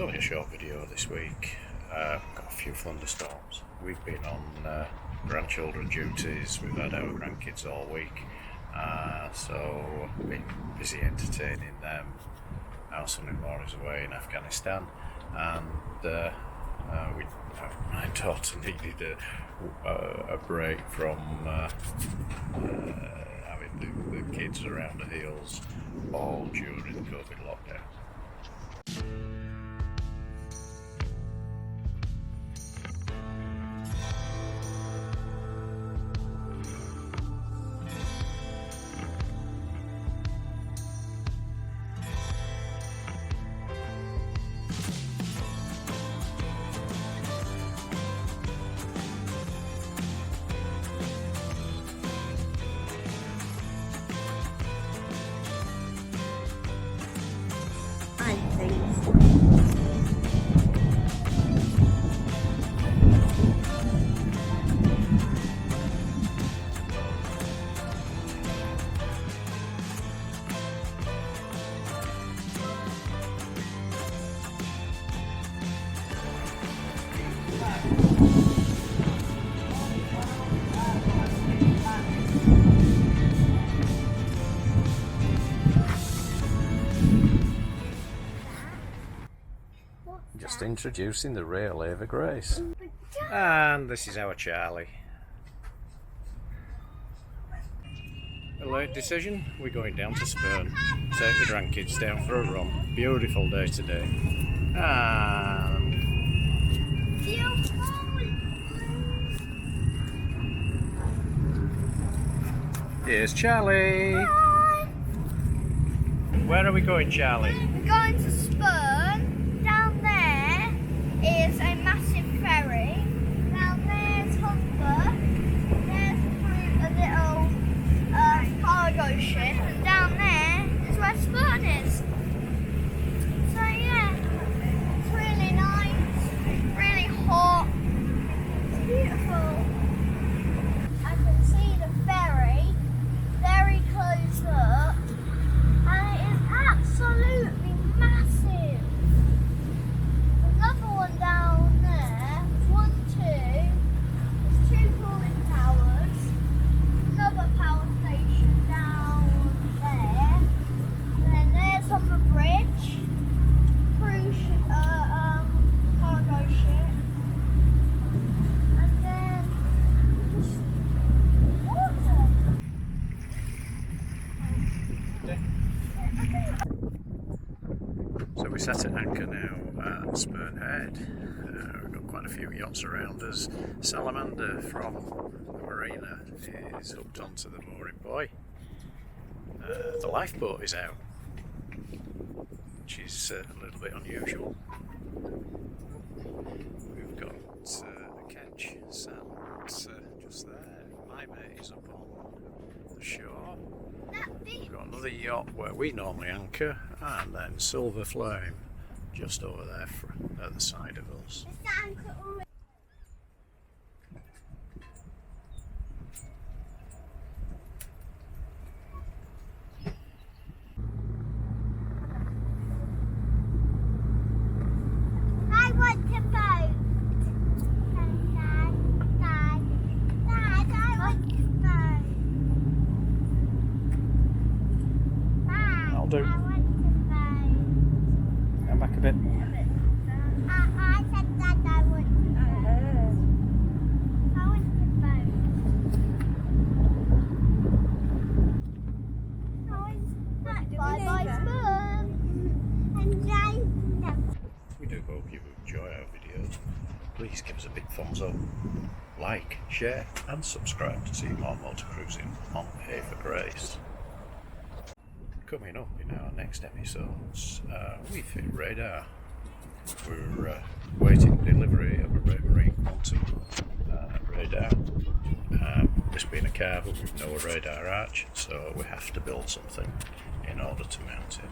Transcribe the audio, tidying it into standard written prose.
It's only a short video this week. Got a few thunderstorms. We've been on grandchildren duties. We've had our grandkids all week, so we've been busy entertaining them. Our son-in-law is away in Afghanistan, and my daughter needed a break from having the kids around the hills all during the COVID lockdown. Just introducing the real Ava Grace. And this is our Charlie. A late decision, we're going down to Spurn. Take the grandkids down for a run. Beautiful day today. And here's Charlie. Hi. Where are we going, Charlie? We're going to Spurn. Down there is a massive ferry. Down there's Thunder. There's a little cargo ship, and down there is where Spurn is. So yeah, it's really nice, really hot. It's beautiful. I can see the ferry very close up, and it is absolutely massive. Another one down there, 1, 2, there's 2 cooling towers, another power station down there, and then there's on the bridge, cruise ship, cargo ship, and then just water. So we sat at anchor now at Spurn Head. We've got quite a few yachts around us. Salamander from the marina is hooked onto the mooring buoy. The lifeboat is out, which is a little bit unusual. We've got a ketch sat just there. My mate is up on the shore. We've got another yacht where we normally anchor, and then Silver Flame just over there at the side of us. I want to boat. Dad, I want to boat. I'll do. I want to boat. Come back a bit. I said that I want to boat. I want to boat. Bye-bye, Spurn. And We do hope you enjoy our videos. Please give us a big thumbs up, like, share and subscribe to see more motor cruising on Ava Grace. Coming up in our next episodes, we fit radar. We're waiting delivery of a Marine Quantum radar. This being a Carver with no radar arch, so we have to build something in order to mount it.